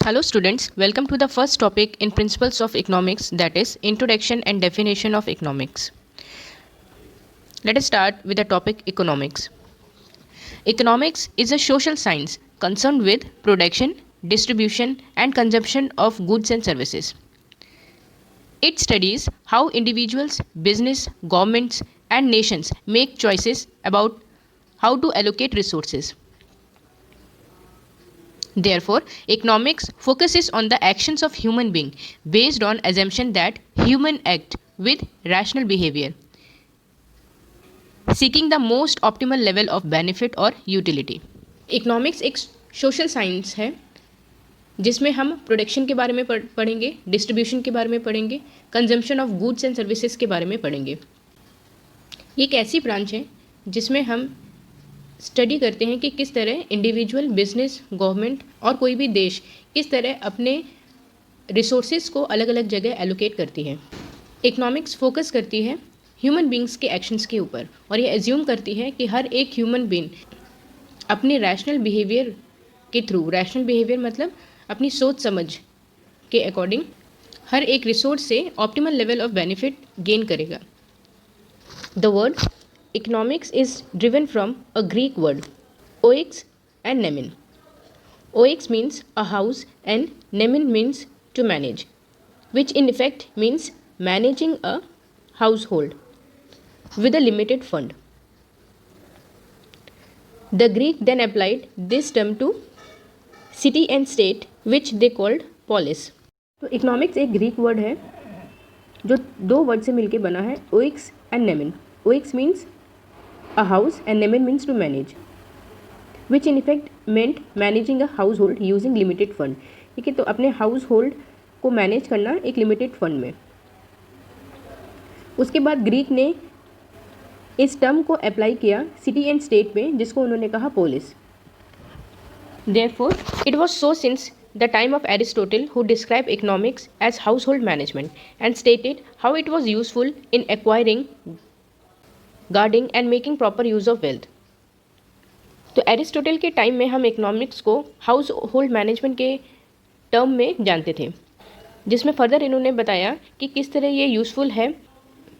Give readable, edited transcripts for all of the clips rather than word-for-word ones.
Hello students, welcome to the first topic in Principles of Economics, that is Introduction and Definition of Economics. Let us start with the topic economics. Economics is a social science concerned with production, distribution and consumption of goods and services. It studies how individuals, business, governments and nations make choices about how to allocate resources. Therefore, economics focuses on the actions of human being based on assumption that human act with rational behavior, seeking the most optimal level of benefit और utility. Economics एक social science है जिसमें हम production के बारे में पढ़ेंगे, distribution के बारे में पढ़ेंगे, consumption of goods and services के बारे में पढ़ेंगे. ये एक ऐसी ब्रांच है जिसमें हम स्टडी करते हैं कि किस तरह इंडिविजुअल, बिजनेस, गवर्नमेंट और कोई भी देश किस तरह अपने रिसोर्सेज को अलग अलग जगह एलोकेट करती है. इकोनॉमिक्स फोकस करती है ह्यूमन बींग्स के एक्शंस के ऊपर और ये एज्यूम करती है कि हर एक ह्यूमन बींग अपने रैशनल बिहेवियर के थ्रू, रैशनल बिहेवियर मतलब अपनी सोच समझ के अकॉर्डिंग हर एक रिसोर्स से optimal level of benefit gain करेगा. The word economics is driven from a Greek word, oix and nemin. Oix means a house and nemin means to manage, which in effect means managing a household with a limited fund. The Greek then applied this term to city and state, which they called polis. तो economics एक Greek word है जो दो word से मिलके बना है, oix and nemin. Oix means a house and nemin means to manage, which in effect meant managing a household using limited fund. ठीक है, तो अपने हाउस होल्ड को मैनेज करना एक लिमिटेड फंड में. उसके बाद ग्रीक ने इस टर्म को अप्लाई किया सिटी एंड स्टेट में, जिसको उन्होंने कहा police. Therefore, it was so since the time of Aristotle, who described economics as household management and stated how it was useful in acquiring, guarding and making proper use of wealth. तो Aristotle के time में हम economics को household management के term में जानते थे, जिसमें फर्दर इन्होंने बताया कि किस तरह ये यूज़फुल है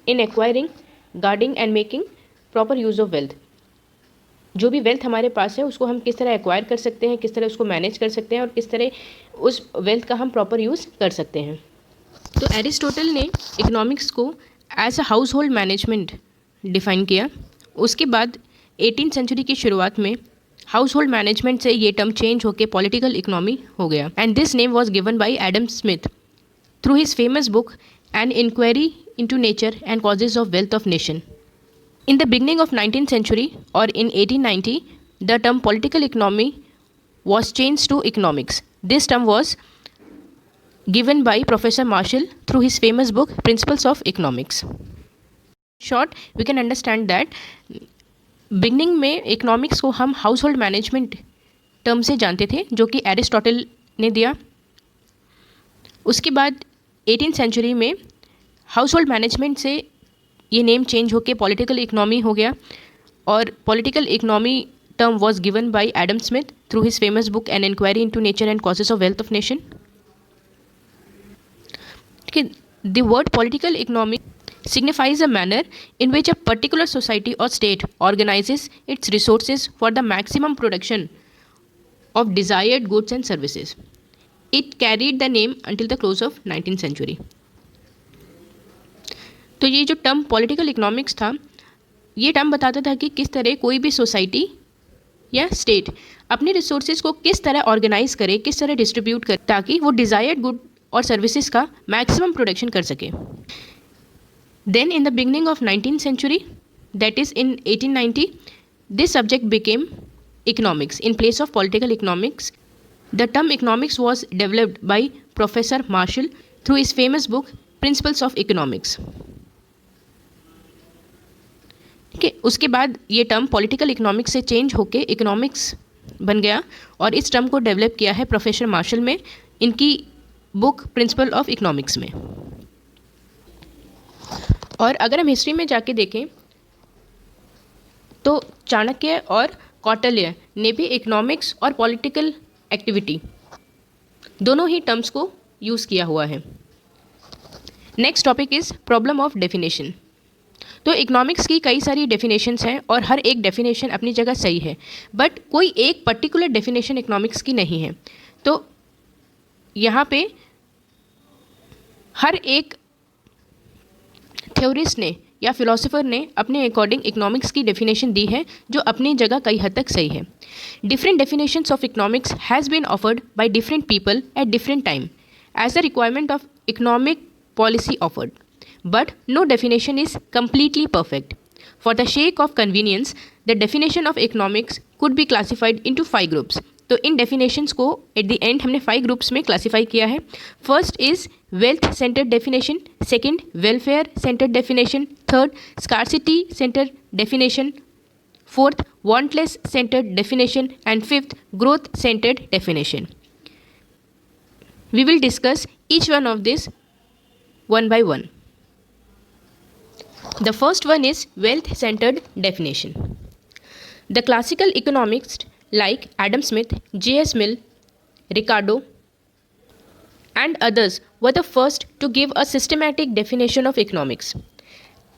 in acquiring, guarding and making proper use of wealth. जो भी वेल्थ हमारे पास है उसको हम किस तरह एक्वायर कर सकते हैं, किस तरह उसको मैनेज कर सकते हैं और किस तरह उस वेल्थ का हम प्रॉपर यूज़ कर सकते हैं. तो एरिस्टोटल ने इकोनॉमिक्स को as a household management define किया. उसके बाद 18th सेंचुरी की शुरुआत में हाउस होल्ड मैनेजमेंट से ये टर्म चेंज होकर पॉलिटिकल इकोनॉमी हो गया. And this name was given by Adam Smith through his famous book an inquiry into nature and causes of wealth of nation. In the beginning of 19th century और in 1890 the term political economy was change to economics. This term was given by Professor Marshall through his famous book Principles of Economics. Short we can understand that beginning में economics को हम house hold management term से जानते थे, जो कि Aristotle ने दिया. उसके बाद 18th सेंचुरी में हाउस होल्ड मैनेजमेंट से ये नेम चेंज होकर पॉलिटिकल इकोनॉमी हो गया और political economy term was given by Adam Smith through his famous book an inquiry into nature and causes of wealth of nation. The word political economy signifies a manner in which a particular society or state organizes its resources for the maximum production of desired goods and services. It carried the name until the close of 19th century. तो ये जो term political economics था, ये term बताता था कि किस तरह कोई भी सोसाइटी या स्टेट अपने रिसोर्सेज को किस तरह ऑर्गेनाइज करे, किस तरह डिस्ट्रीब्यूट करे, ताकि वो डिज़ायर्ड गुड और सर्विसेज का मैक्सिमम प्रोडक्शन कर सके. Then in the beginning of 19th century, that is in 1890, this subject became economics in place of political economics. The term economics was developed by Professor Marshall through his famous book Principles of Economics. ठीक है, उसके बाद ये term political economics से change होके economics बन गया और इस टर्म को डेवलप किया है प्रोफेसर मार्शल में इनकी बुक प्रिंसिपल ऑफ इकोनॉमिक्स में. और अगर हम हिस्ट्री में जाके देखें तो चाणक्य और कौटिल्य ने भी इकोनॉमिक्स और पॉलिटिकल एक्टिविटी दोनों ही टर्म्स को यूज़ किया हुआ है। Next topic is problem of definition. तो इकोनॉमिक्स की कई सारी डेफिनेशंस हैं और हर एक डेफिनेशन अपनी जगह सही है, बट कोई एक पर्टिकुलर डेफिनेशन इकोनॉमिक्स की नहीं है। तो यहाँ पे हर एक थ्योरिस्ट ने या फिलोसोफर ने अपने अकॉर्डिंग इकोनॉमिक्स की डेफिनेशन दी है जो अपनी जगह कई हद तक सही है। Different definitions of economics has been offered by different people at different time as the requirement of economic policy offered, but no definition is completely perfect. For the sake of convenience, the definition of economics could be classified into 5 groups. तो इन definitions को at the end हमने 5 groups में classify किया है. First is wealth centered definition, second welfare centered definition, third scarcity centered definition, fourth wantless centered definition, and fifth growth centered definition. We will discuss each one of these one by one. The first one is wealth-centered definition. The classical economists like Adam Smith, J.S. Mill, Ricardo, and others were the first to give a systematic definition of economics.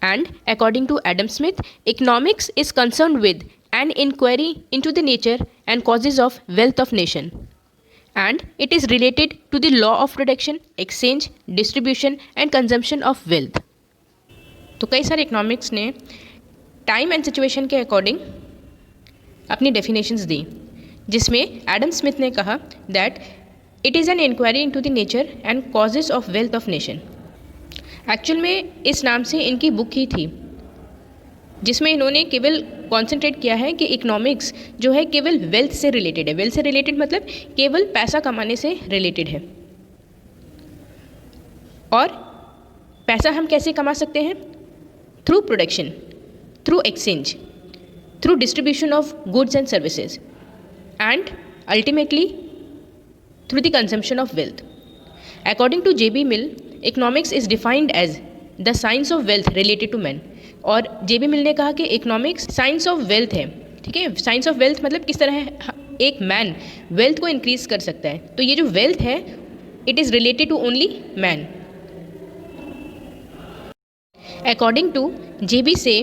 And according to Adam Smith, economics is concerned with an inquiry into the nature and causes of wealth of nation. And it is related to the law of production, exchange, distribution and consumption of wealth. तो कई सारे economics ने time and situation के according अपनी definitions दी, जिसमें Adam Smith ने कहा that it is an inquiry into the nature and causes of wealth of nation. Actual में इस नाम से इनकी बुक ही थी, जिसमें इन्होंने केवल कॉन्सेंट्रेट किया है कि इकोनॉमिक्स जो है केवल वेल्थ से रिलेटेड है। वेल्थ से रिलेटेड मतलब केवल पैसा कमाने से रिलेटेड है। और पैसा हम कैसे कमा सकते हैं? Through production, through exchange, through distribution of goods and services and ultimately through the consumption of wealth. According to J.B. Mill, economics is defined as the science of wealth related to man. और J.B. Mill ने कहा कि economics science of wealth है। ठीक है, science of wealth मतलब किस तरह एक मैन वेल्थ को इंक्रीज कर सकता है। तो ये जो वेल्थ है it is related to only man. According to J.B. से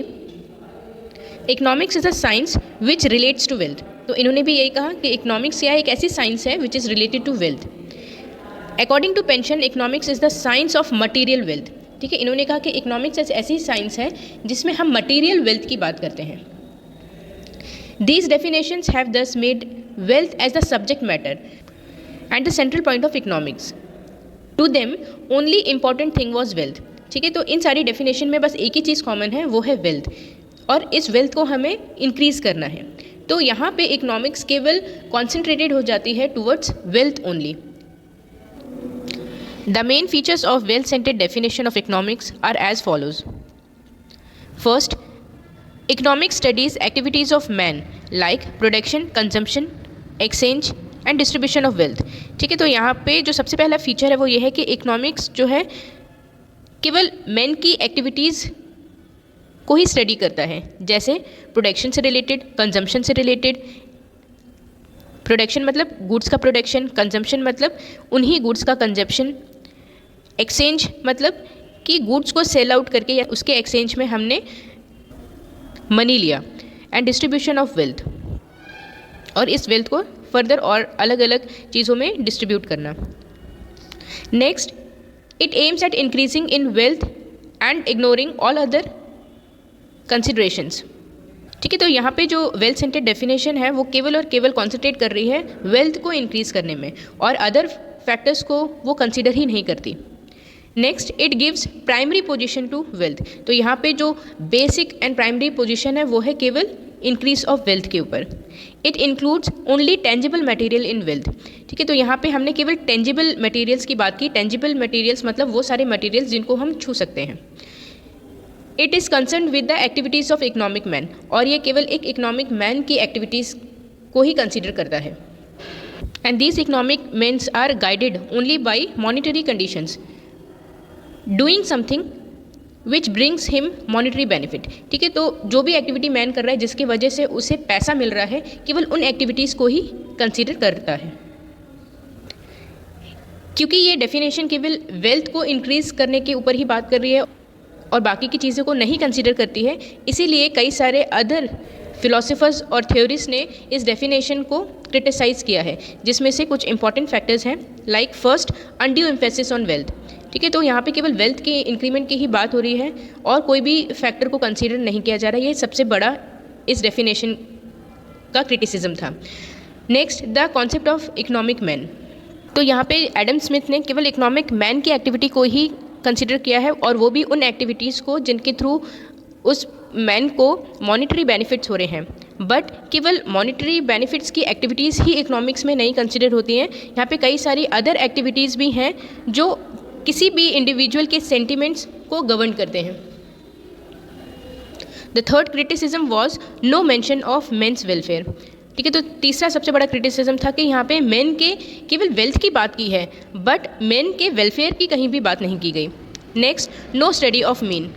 economics is a science which relates to wealth. तो इन्होंने भी यही कहा कि इकोनॉमिक्स या एक ऐसी साइंस है which is related to wealth. According to pension, economics is the science of material wealth. ठीक है, इन्होंने कहा कि इकोनॉमिक्स ऐसी साइंस है जिसमें हम मटेरियल वेल्थ की बात करते हैं। These definitions have thus made wealth as the subject matter and the central point of economics. To them only important thing was wealth. ठीक है, तो इन सारी डेफिनेशन में बस एक ही चीज़ कॉमन है, वो है वेल्थ, और इस वेल्थ को हमें इंक्रीज करना है। तो यहाँ पे इकोनॉमिक्स केवल कॉन्सेंट्रेटेड हो जाती है towards wealth only. The main features of wealth-centered definition of economics are as follows. First, economics studies activities of man like production, consumption, exchange and distribution of wealth. ठीक है, तो यहाँ पे जो सबसे पहला फीचर है वो ये है कि इकोनॉमिक्स जो है केवल मैन की एक्टिविटीज़ को ही स्टडी करता है, जैसे प्रोडक्शन से रिलेटेड, कंजम्पशन से रिलेटेड। प्रोडक्शन मतलब गुड्स का प्रोडक्शन, कंजम्पशन मतलब उन्हीं गुड्स का कंजप्शन, एक्सचेंज मतलब कि गुड्स को सेल आउट करके या उसके एक्सचेंज में हमने मनी लिया, एंड डिस्ट्रीब्यूशन ऑफ वेल्थ, और इस वेल्थ को फर्दर और अलग अलग चीज़ों में डिस्ट्रीब्यूट करना। Next, it aims at increasing in wealth and ignoring all other considerations. ठीक है, तो यहाँ पे जो वेल्थ सेंटर्ड डेफिनेशन है वो केवल और केवल कॉन्सेंट्रेट कर रही है वेल्थ को इंक्रीज करने में, और अदर फैक्टर्स को वो कंसीडर ही नहीं करती। Next, it gives primary position to wealth. तो यहाँ पे जो बेसिक एंड प्राइमरी पोजीशन है वो है केवल इंक्रीज ऑफ वेल्थ के ऊपर। It includes only tangible material in wealth. ठीक है, तो यहाँ पे हमने केवल टेंजिबल मटेरियल्स की बात की। टेंजिबल मटेरियल्स मतलब वो सारे मटेरियल्स जिनको हम छू सकते हैं। It is concern with the activities of economic man, और ये केवल एक इकोनॉमिक मैन की एक्टिविटीज़ को ही कंसिडर करता है। And these economic mans are guided only by monetary conditions, doing something which brings him monetary benefit. ठीक है, तो जो भी एक्टिविटी मैन कर रहा है जिसकी वजह से उसे पैसा मिल रहा है, केवल उन एक्टिविटीज़ को ही कंसिडर करता है। क्योंकि ये डेफिनेशन केवल वेल्थ को इंक्रीज़ करने के ऊपर ही बात कर रही है और बाकी की चीज़ों को नहीं कंसीडर करती है, इसीलिए कई सारे अदर फिलोसोफर्स और थ्योरीज ने इस डेफिनेशन को क्रिटिसाइज़ किया है, जिसमें से कुछ इंपॉर्टेंट फैक्टर्स हैं, like first, undue emphasis on wealth. ठीक है, तो यहाँ पे केवल वेल्थ के इंक्रीमेंट की ही बात हो रही है और कोई भी फैक्टर को कंसीडर नहीं किया जा रहा है। ये सबसे बड़ा इस डेफिनेशन का क्रिटिसिज्म था। Next, the concept of economic man. तो यहाँ पे एडम स्मिथ ने केवल इकोनॉमिक मैन की एक्टिविटी को ही कंसिडर किया है, और वो भी उन एक्टिविटीज़ को जिनके थ्रू उस मैन को मॉनेटरी बेनिफिट्स हो रहे हैं। बट केवल मॉनेटरी बेनिफिट्स की एक्टिविटीज़ ही इकोनॉमिक्स में नहीं कंसिडर होती हैं। यहाँ पे कई सारी अदर एक्टिविटीज़ भी हैं जो किसी भी इंडिविजुअल के सेंटिमेंट्स को गवर्न करते हैं। The third criticism was no mention of men's welfare. ठीक है, तो तीसरा सबसे बड़ा क्रिटिसिज्म था कि यहाँ पे मेन के केवल वेल्थ की बात की है, बट मेन के वेलफेयर की कहीं भी बात नहीं की गई। Next, no study of man.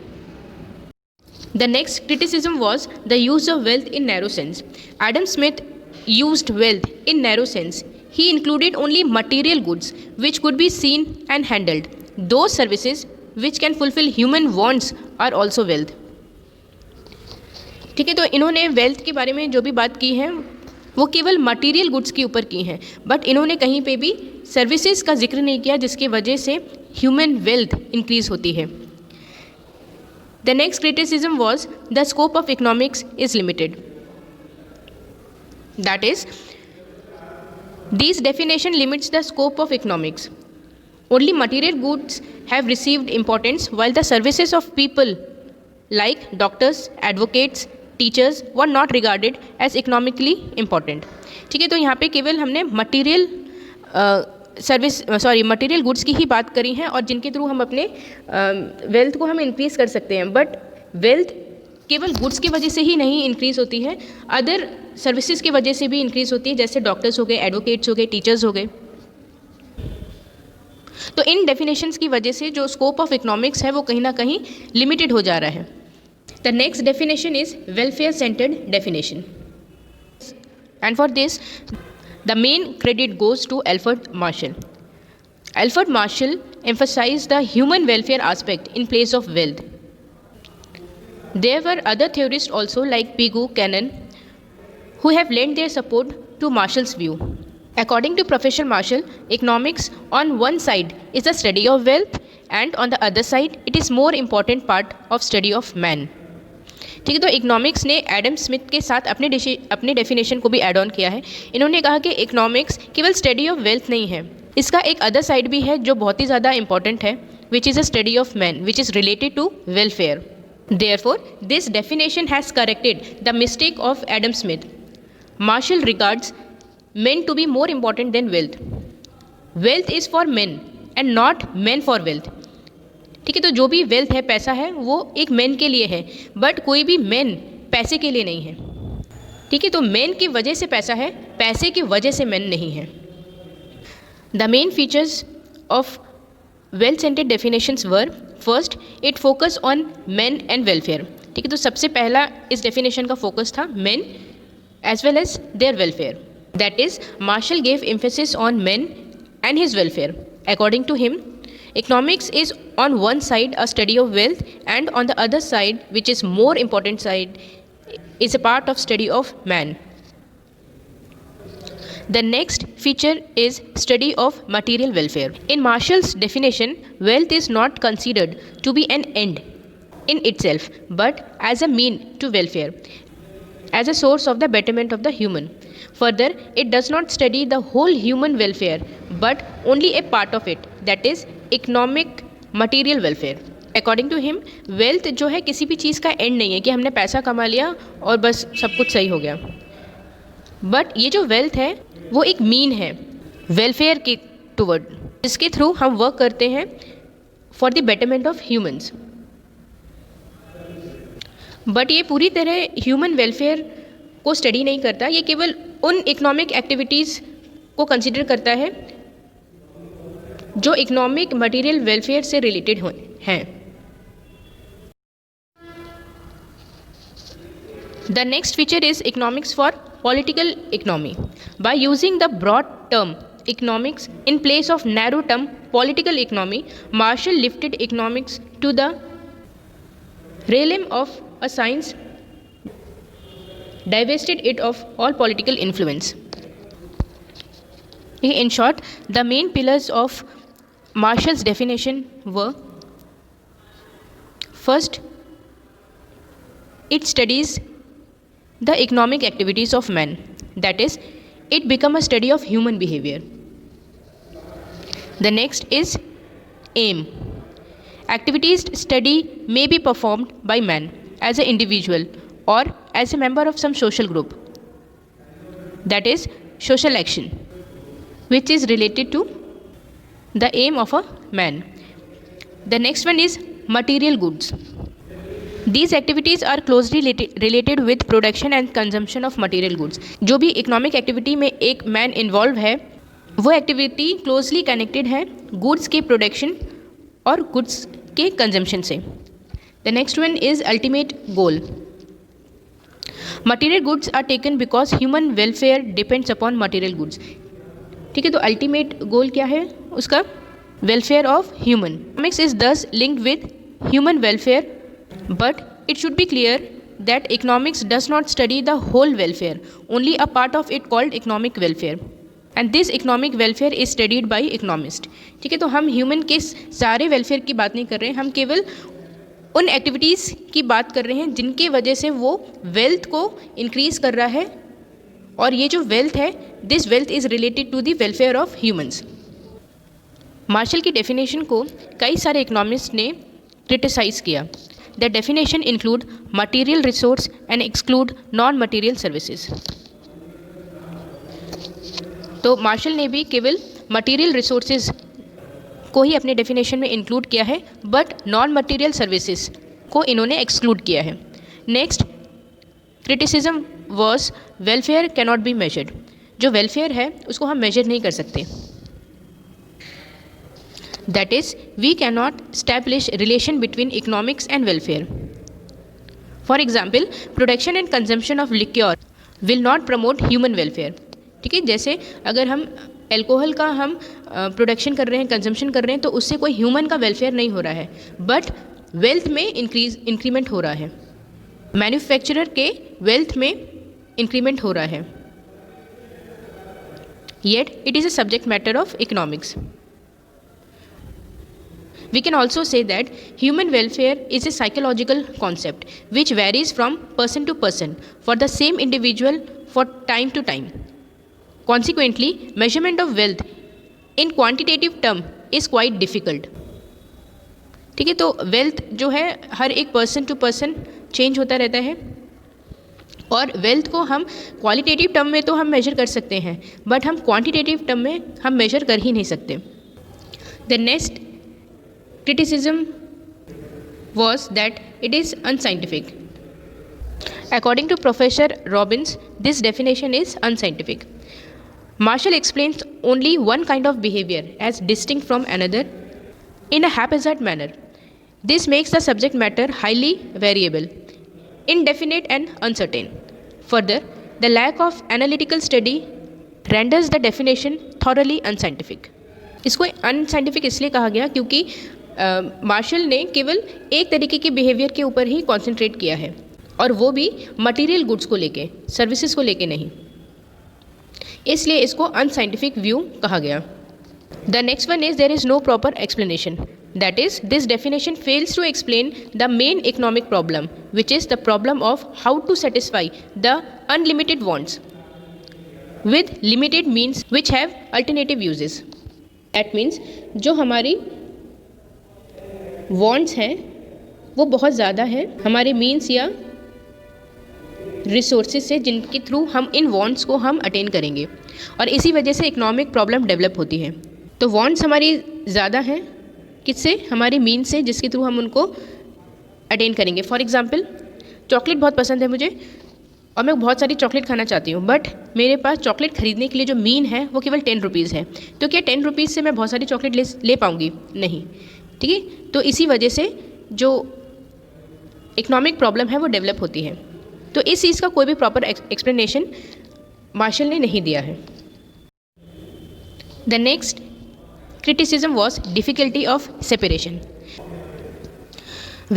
The next criticism was the use of wealth in narrow sense. Adam Smith used wealth in narrow sense. He included only material goods which could be seen and handled. Those services which can fulfill human wants are also wealth. ठीक है, तो इन्होंने wealth के बारे में जो भी बात की है वो केवल मटेरियल गुड्स के ऊपर की हैं, बट इन्होंने कहीं पे भी सर्विसेज का जिक्र नहीं किया जिसकी वजह से ह्यूमन वेल्थ इंक्रीज होती है। The next criticism was the scope of economics is limited. That is, this definition limits the scope of economics. Only material goods have received importance, while the services of people like doctors, advocates, teachers were not regarded as economically important. ठीक है, तो यहाँ पे केवल हमने material goods की ही बात करी है और जिनके थ्रू हम अपने वेल्थ को हम इंक्रीज़ कर सकते हैं। बट वेल्थ केवल गुड्स की वजह से ही नहीं इंक्रीज़ होती है, अदर सर्विसेज की वजह से भी इंक्रीज़ होती है, जैसे डॉक्टर्स हो गए, एडवोकेट्स हो गए, टीचर्स हो गए। तो इन डेफिनेशंस की वजह से जो स्कोप ऑफ इकोनॉमिक्स है वो कहीं ना कहीं लिमिटेड हो जा रहा है। The next definition is welfare centred definition, and for this the main credit goes to Alfred Marshall. Alfred Marshall emphasized the human welfare aspect in place of wealth. There were other theorists also like Pigou Cannon who have lent their support to Marshall's view. According to Professor Marshall, economics on one side is the study of wealth and on the other side it is more important part of study of man. ठीक है, तो economics ने Adam Smith के साथ अपने definition को भी add on किया है। इन्होंने कहा कि इकोनॉमिक्स केवल स्टडी ऑफ वेल्थ नहीं है, इसका एक अदर साइड भी है जो बहुत ही ज़्यादा इंपॉर्टेंट है, which is a study of man which is related to welfare. Therefore, this definition has corrected the mistake of Adam Smith. Marshall regards men to be more important than wealth. Wealth is for men and not men for wealth. ठीक है, तो जो भी wealth है, पैसा है, वो एक मैन के लिए है, बट कोई भी मैन पैसे के लिए नहीं है. ठीक है, तो मैन की वजह से पैसा है, पैसे की वजह से मैन नहीं है. The main features of well scented definitions were, first, it focus on man and welfare. ठीक है, तो सबसे पहला इस डेफिनेशन का फोकस था man as well as their welfare. That is Marshall gave emphasis on man and his welfare. According to him, economics is on one side a study of wealth and on the other side, which is more important side, is a part of study of man. The next feature is study of material welfare. In Marshall's definition, wealth is not considered to be an end in itself, but as a mean to welfare, as a source of the betterment of the human. Further, it does not study the whole human welfare, but only a part of it, that is economic material welfare. According to him, wealth जो है किसी भी चीज़ का and नहीं है कि हमने पैसा कमा लिया और बस सब कुछ सही हो गया, बट ये जो वेल्थ है वो एक मीन है वेलफेयर के टुवर्ड, जिसके थ्रू हम वर्क करते हैं for the betterment of humans. But ये पूरी तरह ह्यूमन वेलफेयर को स्टडी नहीं करता, ये केवल उन इकोनॉमिक एक्टिविटीज़ को कंसिडर करता है जो इकोनॉमिक मटेरियल वेलफेयर से रिलेटेड हैं. The next feature is economics for political economy. By using the broad term economics in place of narrow term political economy, Marshall lifted economics to the realm of a science, divested it of all political influence. In short, the main pillars of Marshall's definition were: first, it studies the economic activities of man, that is, it become a study of human behavior. The next is aim. Activities study may be performed by man as an individual or as a member of some social group, that is, social action, which is related to the aim of a man. The next one is material goods. These activities are closely related with production and consumption of material goods. जो भी economic activity में एक man involve है, वो activity closely connected है goods के production और goods के कंजम्पशन से. The next one is ultimate goal. Material goods are taken because human welfare depends upon material goods. ठीक है, तो अल्टीमेट गोल क्या है उसका? Welfare of human. Economics is thus linked with human welfare, but it should be clear that economics does not study the whole welfare, only a part of it called economic welfare, and this economic welfare is studied by economist. ठीक है, तो हम human के सारे welfare की बात नहीं कर रहे हैं, हम केवल उन एक्टिविटीज़ की बात कर रहे हैं जिनके वजह से वो वेल्थ को इंक्रीज़ कर रहा है, और ये जो वेल्थ है, this wealth is related to the welfare of humans. Marshall की डेफिनेशन को कई सारे इकोनॉमिस्ट ने क्रिटिसाइज़ किया. The definition include material resource and exclude non-material services. तो मार्शल ने भी केवल मटेरियल रिसोर्सेज को ही अपने डेफिनेशन में इंक्लूड किया है, बट नॉन मटेरियल सर्विसेज को इन्होंने एक्सक्लूड किया है. Next criticism was welfare cannot be measured. जो वेलफेयर है उसको हम मेजर नहीं कर सकते. That is, we cannot establish relation between economics and welfare. For example, production and consumption of liquor will not promote human welfare. ठीक है, जैसे अगर हम एल्कोहल का हम प्रोडक्शन कर रहे हैं, कंजम्पशन कर रहे हैं, तो उससे कोई ह्यूमन का वेलफेयर नहीं हो रहा है, बट वेल्थ में इंक्रीमेंट हो रहा है. मैन्युफैक्चरर के वेल्थ में इंक्रीमेंट हो रहा है. Yet it is a subject matter of economics. We can also say that human welfare is a psychological concept which varies from person to person for the same individual for time to time. Consequently, measurement of wealth in quantitative term is quite difficult. ठीक है, तो wealth जो है हर एक person to person change होता रहता है, और वेल्थ को हम क्वालिटेटिव टर्म में तो हम मेजर कर सकते हैं, बट हम क्वांटिटेटिव टर्म में हम मेजर कर ही नहीं सकते. The next criticism was that it is unscientific. According to Professor Robbins, this definition is unscientific. Marshall explains only one kind of behavior as distinct from another in a haphazard manner. This makes the subject matter highly variable, indefinite and uncertain. Further, the lack of analytical study renders the definition thoroughly unscientific. इसको unscientific इसलिए कहा गया क्योंकि martial ने केवल एक तरीके के बिहेवियर के ऊपर ही कॉन्सेंट्रेट किया है, और वो भी मटेरियल गुड्स को लेके, सर्विसेज को लेके नहीं, इसलिए इसको अनसाइंटिफिक व्यू कहा गया. The next one is there is no proper explanation. That is, this definition fails to explain the main economic problem which is the problem of how to satisfy the unlimited wants with limited means which have alternative uses. That means जो हमारी wants हैं वो बहुत ज़्यादा है हमारे means या resources से, जिनके थ्रू हम इन वॉन्ट्स को हम अटेन करेंगे, और इसी वजह से इकोनॉमिक प्रॉब्लम डेवलप होती है. तो वॉन्ट्स हमारी ज़्यादा हैं किससे? हमारे मीन्स से, जिसके थ्रू हम उनको अटेन करेंगे. फॉर एग्जांपल, चॉकलेट बहुत पसंद है मुझे और मैं बहुत सारी चॉकलेट खाना चाहती हूँ, बट मेरे पास चॉकलेट खरीदने के लिए जो मीन है वो केवल 10 रुपीज़ है. तो क्या 10 रुपीज़ से मैं बहुत सारी चॉकलेट ले पाऊँगी? नहीं. ठीक है, तो इसी वजह से जो इकोनॉमिक प्रॉब्लम है वो डेवलप होती है. तो इस चीज़ का कोई भी प्रॉपर एक्सप्लेनेशन मार्शल ने नहीं दिया है. The next criticism was difficulty of separation.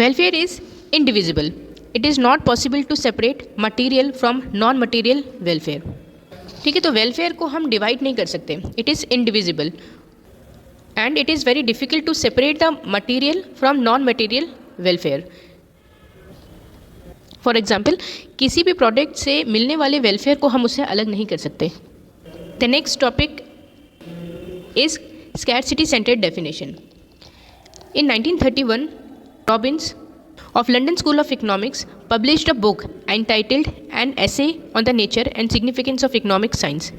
Welfare is indivisible. It is not possible to separate material from non-material welfare. ठीक है, तो वेलफेयर को हम डिवाइड नहीं कर सकते. It is indivisible and it is very difficult to separate the material from non material welfare. For example, किसी भी प्रोडक्ट से मिलने वाले वेलफेयर को हम उससे अलग नहीं कर सकते. The next topic is scarcity centered definition. In 1931, Robbins of London School of Economics published a book entitled An Essay on the Nature and Significance of Economic Science.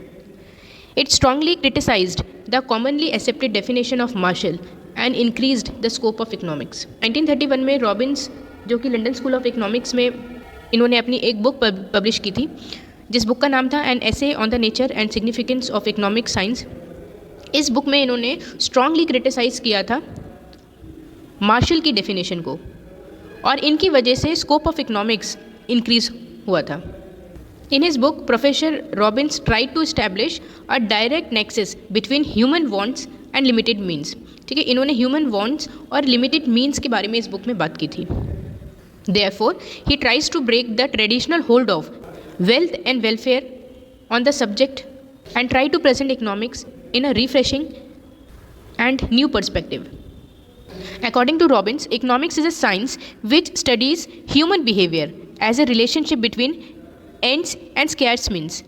It strongly criticized the commonly accepted definition of Marshall and increased the scope of economics. 1931 में Robins, जो कि London school of economics में इन्होंने अपनी एक book publish की थी, जिस बुक का नाम था an essay on the nature and significance of economic science. इस बुक में इन्होंने स्ट्रांगली क्रिटिसाइज़ किया था मार्शल की डेफिनेशन को, और इनकी वजह से स्कोप ऑफ इकोनॉमिक्स इंक्रीज हुआ था. In his book professor Robbins tried to establish a direct nexus between human wants and limited means. ठीक है, इन्होंने ह्यूमन वांट्स और लिमिटेड मीन्स के बारे में इस बुक में बात की थी. Therefore he tries to break the traditional hold of wealth and welfare on the subject and try to present economics in a refreshing and new perspective. According to Robbins, economics is a science which studies human behavior as a relationship between ends and scarce means,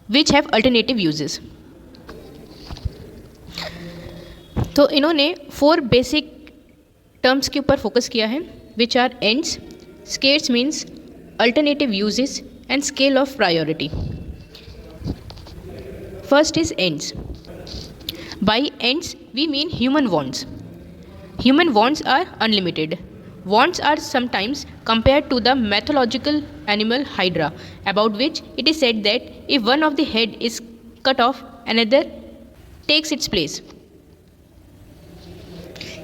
which have alternative uses. तो इन्होंने 4 basic terms के ऊपर focus किया है, which are ends, scarce means, alternative uses and scale of priority. First is ends. By ends, we mean human wants. Human wants are unlimited. Wants are sometimes compared to the mythological animal Hydra, about which it is said that if one of the head is cut off, another takes its place.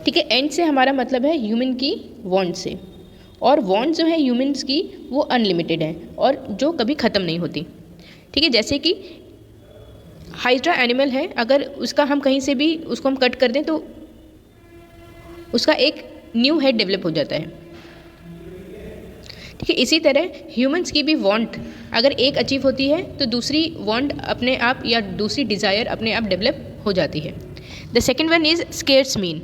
ठीक है, and से हमारा मतलब है human की want से, और want जो है ह्यूमन्स की वो अनलिमिटेड है और जो कभी ख़त्म नहीं होती. ठीक है, जैसे कि हाइड्रा एनिमल है, अगर उसका हम कहीं से भी उसको हम कट कर दें तो उसका एक न्यू हेड डेवलप हो जाता है. ठीक है, इसी तरह ह्यूमंस की भी वांट अगर एक अचीव होती है तो दूसरी वांट अपने आप या दूसरी डिज़ायर अपने आप डेवलप हो जाती है. The second one is scarce mean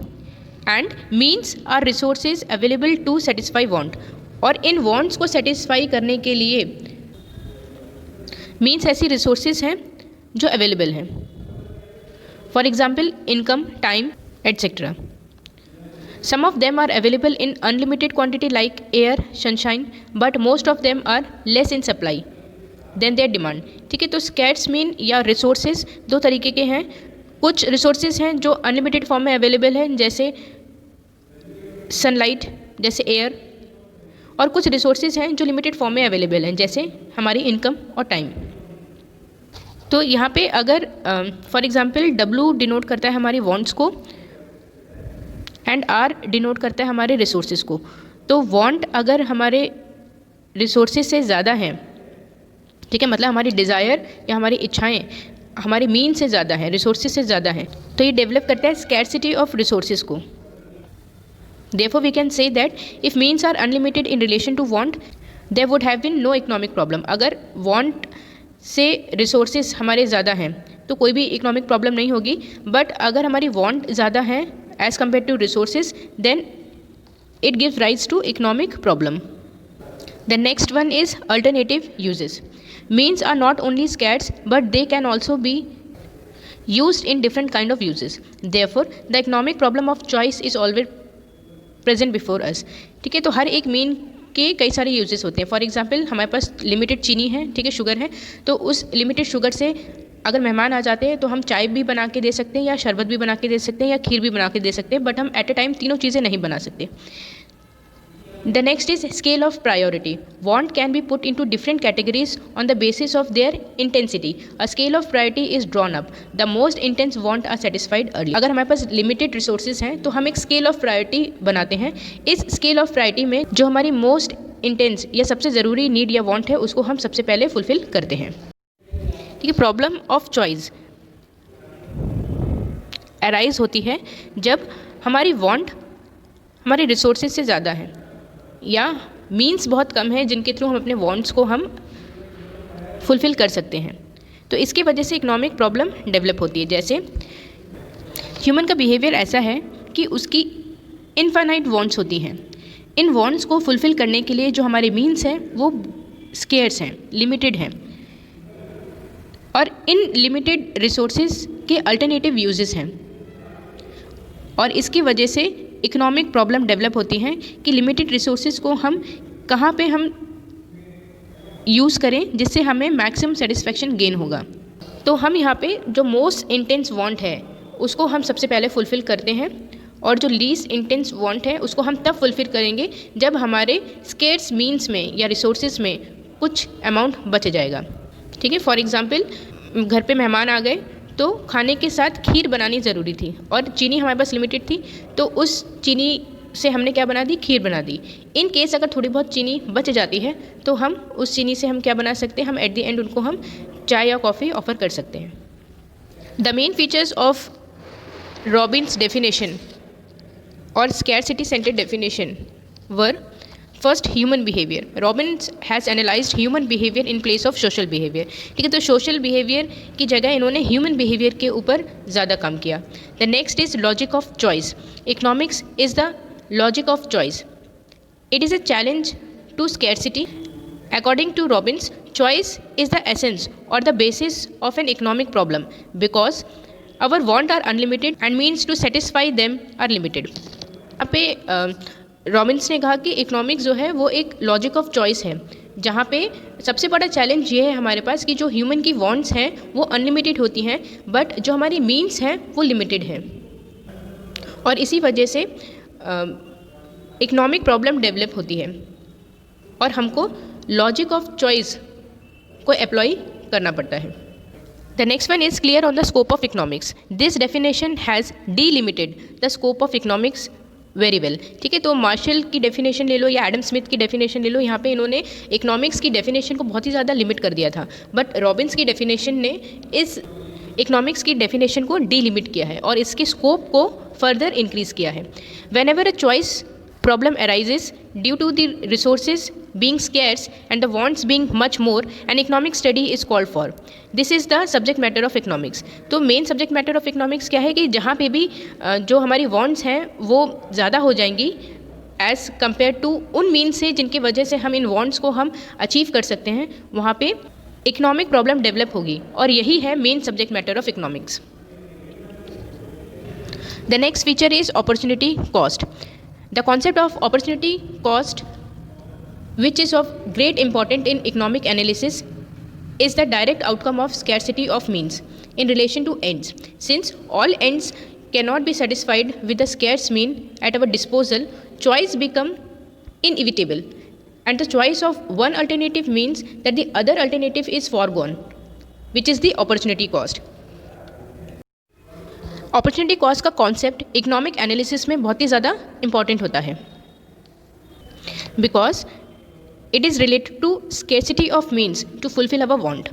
and means are resources available to satisfy want. और इन वांट्स को सेटिस्फाई करने के लिए मीन्स ऐसी रिसोर्सेज हैं जो अवेलेबल हैं. For example, income, time, etcetera. Some of them are available in unlimited quantity like air, sunshine, but most of them are less in supply than their demand. ठीक है, तो स्कैर्स मीन या resources 2 तरीके के हैं. कुछ resources हैं जो अनलिमिटेड फॉर्म में अवेलेबल हैं, जैसे सनलाइट, जैसे एयर, और कुछ रिसोर्सेज हैं जो लिमिटेड फॉर्म में अवेलेबल हैं, जैसे हमारी इनकम और टाइम. तो यहाँ पे अगर फॉर एग्जांपल W डिनोट करता है हमारी वांट्स को एंड R डिनोट करता है हमारे रिसोर्सेज को. तो वांट अगर हमारे रिसोर्सेज से ज़्यादा हैं, ठीक है, मतलब हमारी डिज़ायर या हमारी इच्छाएं हमारे मीन से ज़्यादा हैं, रिसोर्सेज से ज़्यादा हैं, तो ये डेवलप करता है स्कैर्सिटी ऑफ रिसोर्सेज को. Therefore we can say that if means are unlimited in relation to want, there would have been no economic problem. अगर want से रिसोर्सेज हमारे ज़्यादा हैं तो कोई भी इकोनॉमिक प्रॉब्लम नहीं होगी, बट अगर हमारी वांट ज़्यादा है as compare to resources, then it gives rise to economic problem. The next one is alternative uses. Means are not only scarce but they can also be used in different kind of uses. Therefore, the economic problem of choice is always present before us. ठीक है, तो हर एक mean के कई सारे uses होते हैं. For example, हमारे पास लिमिटेड चीनी है, ठीक है, शुगर है, तो उस लिमिटेड शुगर से अगर मेहमान आ जाते हैं तो हम चाय भी बना के दे सकते हैं, या शरबत भी बना के दे सकते हैं, या खीर भी बना के दे सकते हैं, बट हम एट अ टाइम तीनों चीज़ें नहीं बना सकते. The next is scale of priority. Want can be put into different categories on the basis of their intensity. A scale of priority is drawn up. The most intense want are satisfied early. अगर हमारे पास limited resources हैं तो हम एक scale of priority बनाते हैं. इस scale of priority में जो हमारी most intense या सबसे ज़रूरी need या want है उसको हम सबसे पहले fulfill करते हैं. ठीक है, प्रॉब्लम ऑफ चॉइस. अराइज होती है जब हमारी वांट हमारे रिसोर्सेज से ज़्यादा है या मीन्स बहुत कम है जिनके थ्रू हम अपने वांट्स को हम फुलफ़िल कर सकते हैं। तो इसकी वजह से इकोनॉमिक प्रॉब्लम डेवलप होती है। जैसे ह्यूमन का बिहेवियर ऐसा है कि उसकी इनफाइनाइट वांट्स होती हैं। इन वांट्स को फुलफ़िल करने के लिए जो हमारे मीन्स हैं वो स्केर्स हैं, लिमिटेड हैं, और इन लिमिटेड रिसोर्सेज के अल्टरनेटिव यूजेस हैं। और इसकी वजह से इकोनॉमिक प्रॉब्लम डेवलप होती हैं कि लिमिटेड रिसोर्सेज को हम कहाँ पे हम यूज़ करें जिससे हमें मैक्सिमम सेटिस्फेक्शन गेन होगा। तो हम यहाँ पे जो मोस्ट इंटेंस वांट है उसको हम सबसे पहले फुलफ़िल करते हैं, और जो लीस्ट इंटेंस वांट है उसको हम तब फुलफ़िल करेंगे जब हमारे स्केर्स मीन्स में या रिसोर्सेज में कुछ अमाउंट बच जाएगा। ठीक है, फॉर एग्ज़ाम्पल घर पे मेहमान आ गए तो खाने के साथ खीर बनानी ज़रूरी थी और चीनी हमारे पास लिमिटेड थी, तो उस चीनी से हमने क्या बना दी, खीर बना दी। इन केस अगर थोड़ी बहुत चीनी बच जाती है तो हम उस चीनी से हम क्या बना सकते हैं, हम एट द एंड उनको हम चाय या कॉफ़ी ऑफ़र कर सकते हैं। The main features of Robbins definition और scarcity centred definition were first human behaviour. Robbins has analysed human behaviour in place of social behaviour. ठीक है, तो सोशल बिहेवियर की जगह इन्होंने ह्यूमन बिहेवियर के ऊपर ज़्यादा काम किया। The next is logic of choice. Economics is the logic of choice. It is a challenge to scarcity. According to Robbins, choice is the essence or the basis of an economic problem because our wants are unlimited and means to satisfy them are limited. अब पे Robins ने कहा कि economics जो है वो एक logic of choice है, जहाँ पे सबसे बड़ा चैलेंज ये है हमारे पास कि जो ह्यूमन की वांट्स हैं वो अनलिमिटेड होती हैं, बट जो हमारी मीन्स हैं वो लिमिटेड हैं, और इसी वजह से इकोनॉमिक प्रॉब्लम डेवलप होती है और हमको लॉजिक ऑफ चॉइस को अप्लाई करना पड़ता है। The next one is clear on the scope of economics. This definition has delimited the scope of economics very well. ठीक है, तो मार्शल की डेफिनेशन ले लो या एडम स्मिथ की डेफिनेशन ले लो, यहाँ पे इन्होंने इकोनॉमिक्स की डेफिनेशन को बहुत ही ज़्यादा लिमिट कर दिया था, बट रॉबिन्स की डेफिनेशन ने इस इकोनॉमिक्स की डेफिनेशन को डीलिमिट किया है और इसके स्कोप को फर्दर इंक्रीज़ किया है। When ever a choice problem arises due to the resources being scarce and the wants being much more, an economic study is called for. This is the subject matter of economics. तो main subject matter of economics क्या है कि जहाँ पे भी जो हमारी wants हैं वो ज़्यादा हो जाएंगी as compared to उन means से जिनकी वजह से हम इन wants को हम achieve कर सकते हैं, वहाँ पे economic problem develop होगी, और यही है main subject matter of economics. The next feature is opportunity cost. The concept of opportunity cost, which is of great importance in economic analysis, is the direct outcome of scarcity of means in relation to ends. Since all ends cannot be satisfied with the scarce mean at our disposal, choice become inevitable, and the choice of one alternative means that the other alternative is foregone, which is the opportunity cost. Opportunity cost का concept economic analysis में बहुत ही ज़्यादा important होता है, because it is related to scarcity of means to fulfil our want.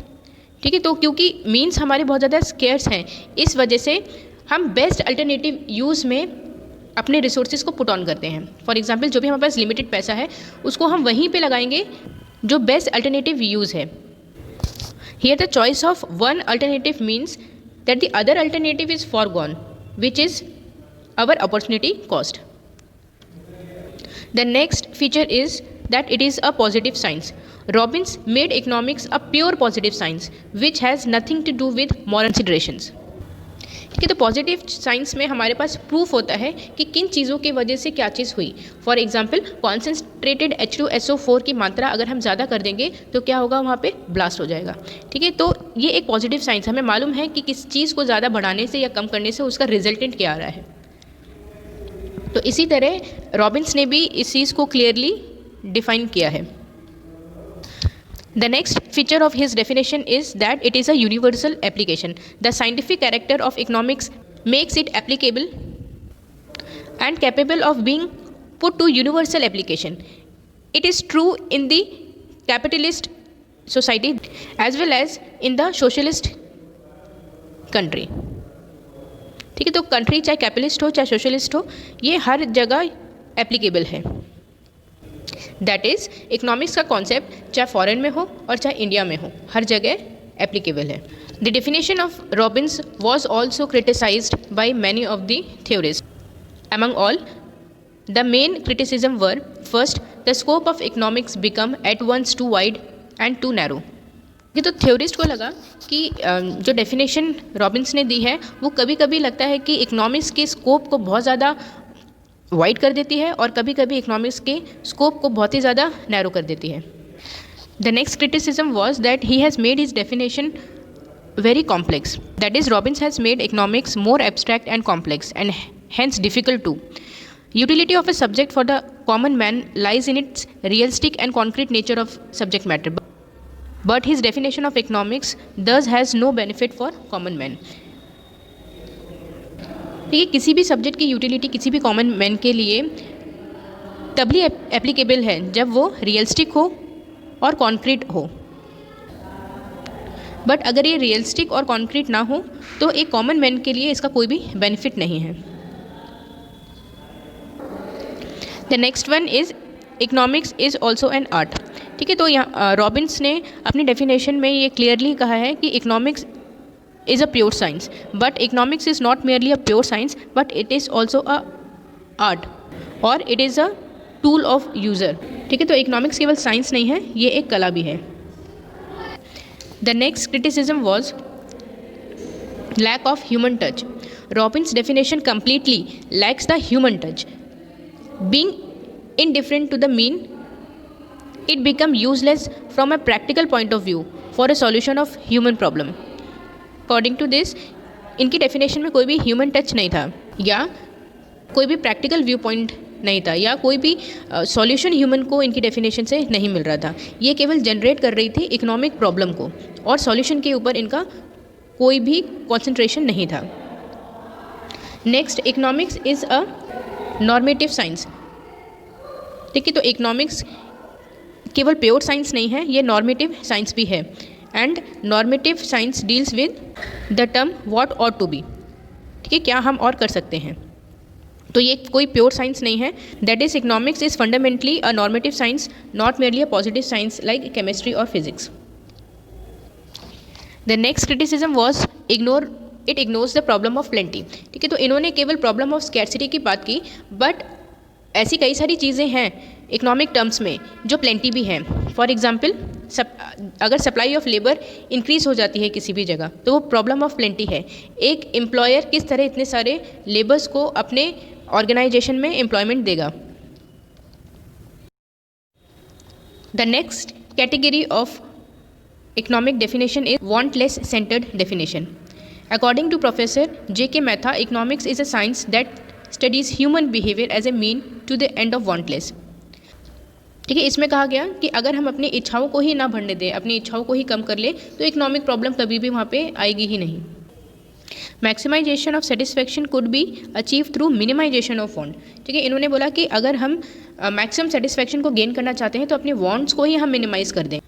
ठीक है, तो क्योंकि मीन्स हमारे बहुत ज़्यादा स्केर्स हैं, इस वजह से हम बेस्ट अल्टरनेटिव यूज़ में अपने रिसोर्सेज को पुट ऑन करते हैं। फॉर एग्जाम्पल, जो भी हमारे पास लिमिटेड पैसा है उसको हम वहीं पे लगाएंगे जो बेस्ट अल्टरनेटिव यूज़ है। Here the choice of one alternative means that the other alternative is foregone, which is our opportunity cost. The next feature is that it is a positive science. Robbins made economics a pure positive science, which has nothing to do with moral considerations. ठीक है, तो positive science में हमारे पास proof होता है कि किन चीज़ों की वजह से क्या चीज़ हुई। फॉर एग्जांपल, कॉन्सेंट्रेटेड H2SO4 की मात्रा अगर हम ज़्यादा कर देंगे तो क्या होगा, वहाँ पे ब्लास्ट हो जाएगा। ठीक है, तो ये एक पॉजिटिव साइंस, हमें मालूम है कि किस चीज़ को ज़्यादा बढ़ाने से या कम करने से उसका रिजल्टेंट क्या आ रहा है। तो इसी तरह रॉबिन्स ने भी इस चीज़ को क्लियरली डिफाइन किया है। The next feature of his definition is that it is a universal application. The scientific character of economics makes it applicable and capable of being put to universal application. It is true in the capitalist society as well as in the socialist country. ठीक है, तो country चाहे capitalist हो चाहे socialist हो, ये हर जगह applicable है। दैट इज़ इकोनॉमिक्स का कॉन्सेप्ट चाहे फॉरेन में हो और चाहे इंडिया में हो, हर जगह एप्लीकेबल है। The definition of Robbins was also criticised by many of the theorist. Among all the main criticism were first, the scope of economics become at once too wide and too narrow. ये तो theorist को लगा कि जो definition Robins ने दी है वो कभी कभी लगता है कि इकोनॉमिक्स के स्कोप को बहुत ज़्यादा वाइड कर देती है और कभी कभी इकोनॉमिक्स के स्कोप को बहुत ही ज़्यादा नैरो कर देती है। The next criticism was that he has made his definition very complex. That is, Robbins has made economics more abstract and complex and hence difficult too. Utility of a subject for the common man lies in its realistic and concrete nature of subject matter. But his definition of economics thus has no benefit for common man. ठीक है, किसी भी subject की utility किसी भी common man के लिए तभी एप्लीकेबल है जब वो रियलिस्टिक हो और कॉन्क्रीट हो। बट अगर ये रियलिस्टिक और कॉन्क्रीट ना हो तो एक कॉमन मैन के लिए इसका कोई भी बेनिफिट नहीं है। The next one is economics is also an art. ठीक है, तो यहाँ रॉबिन्स ने अपनी डेफिनेशन में ये क्लियरली कहा है कि economics is a pure science, but economics is not merely a pure science but it is also a art और it is a tool of user. ठीक है, तो इकोनॉमिक्स केवल साइंस नहीं है, ये एक कला भी है। The next criticism was lack of human touch. Robbins' definition completely lacks the human touch. Being indifferent to the mean, it becomes useless from a practical point of view for a solution of human problem. According to this, इनकी definition में कोई भी human touch नहीं था या कोई भी practical viewpoint नहीं था या कोई भी सॉल्यूशन ह्यूमन को इनकी डेफिनेशन से नहीं मिल रहा था। ये केवल जनरेट कर रही थी इकोनॉमिक प्रॉब्लम को और सॉल्यूशन के ऊपर इनका कोई भी कंसंट्रेशन नहीं था। Next, economics is a normative science. ठीक है, तो इकोनॉमिक्स केवल प्योर साइंस नहीं है, ये नॉर्मेटिव साइंस भी है and normative science deals with the term what ought to be. ठीक है, क्या हम और कर सकते हैं, तो ये कोई प्योर साइंस नहीं है। That is economics is fundamentally a normative science, not merely a positive science like chemistry और physics. The next criticism was ignores the problem of plenty. ठीक है, तो इन्होंने केवल प्रॉब्लम ऑफ स्कैर्सिटी की बात की, बट ऐसी कई सारी चीज़ें हैं इकोनॉमिक टर्म्स में जो प्लेंटी भी हैं। फॉर एग्जाम्पल, अगर सप्लाई ऑफ लेबर इंक्रीज़ हो जाती है किसी भी जगह तो वो प्रॉब्लम ऑफ प्लेंटी है। एक एम्प्लॉयर किस तरह इतने सारे लेबर्स को अपने ऑर्गेनाइजेशन में एम्प्लॉयमेंट देगा। The next category of economic definition is wantless centred definition. According to professor J.K. Mehta, economics is a science that studies human behavior as a mean to the end of wantless। ठीक है, इसमें कहा गया कि अगर हम अपनी इच्छाओं को ही ना बढ़ने दें, अपनी इच्छाओं को ही कम कर ले तो इकोनॉमिक प्रॉब्लम कभी भी वहाँ पे आएगी ही नहीं। Maximisation of satisfaction could be achieve through minimisation of want. ठीक है, इन्होंने बोला कि अगर हम मैक्सिमम सेटिस्फैक्शन को गेन करना चाहते हैं तो अपने वांट्स को ही हम मिनिमाइज कर दें।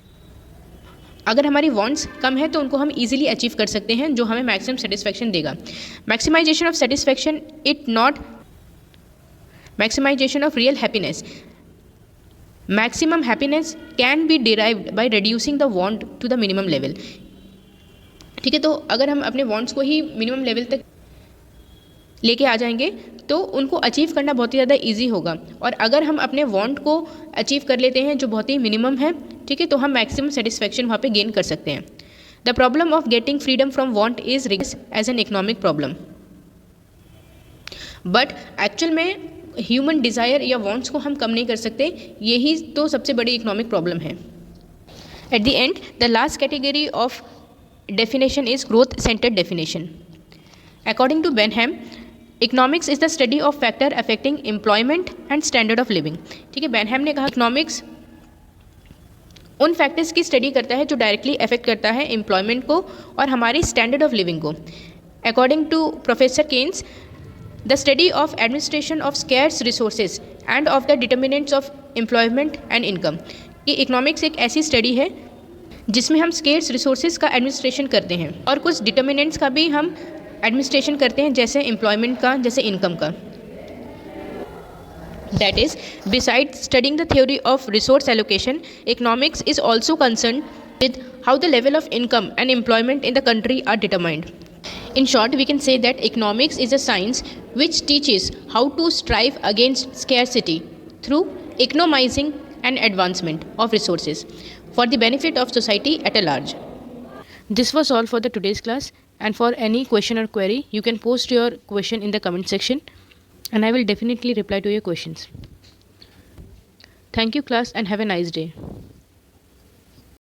अगर हमारी वांट्स कम है तो उनको हम इजीली अचीव कर सकते हैं जो हमें मैक्सिमम सेटिस्फैक्शन देगा। Maximisation of satisfaction it not maximisation of real happiness. Maximum happiness can be derived by reducing the want to the minimum level. ठीक है, तो अगर हम अपने वांट्स को ही मिनिमम लेवल तक लेके आ जाएंगे तो उनको अचीव करना बहुत ही ज़्यादा इजी होगा, और अगर हम अपने वांट को अचीव कर लेते हैं जो बहुत ही मिनिमम है, ठीक है, तो हम मैक्सिमम सेटिस्फैक्शन वहाँ पे गेन कर सकते हैं। The problem of getting freedom from want is regards as an economic problem, but actual में ह्यूमन डिज़ायर या वांट्स को हम कम नहीं कर सकते, यही तो सबसे बड़ी इकोनॉमिक प्रॉब्लम है। At the end, the last category of definition is growth centered definition. According to Benham, economics is the study of factor affecting employment and standard of living। ठीक है, बेनहैम ने कहा इकोनॉमिक्स उन factors की study करता है जो directly affect करता है एम्प्लॉयमेंट को और हमारी स्टैंडर्ड ऑफ लिविंग को। According to professor Keynes, the study of administration of scarce resources and of the determinants of employment and income. ये इकोनॉमिक्स एक ऐसी स्टडी है जिसमें हम स्केर्स रिसोर्सेज का एडमिनिस्ट्रेशन करते हैं और कुछ डिटर्मिनेंट्स का भी हम एडमिनिस्ट्रेशन करते हैं, जैसे एम्प्लॉयमेंट का, जैसे इनकम का। That is, besides studying the theory of resource allocation, economics is also concerned with how the level of income and employment in the country are determined. In short, we can say that economics is a science which teaches how to strive against scarcity through economizing and advancement of resources for the benefit of society at a large. This was all for the today's class, and for any question or query, you can post your question in the comment section and I will definitely reply to your questions. Thank you class and have a nice day.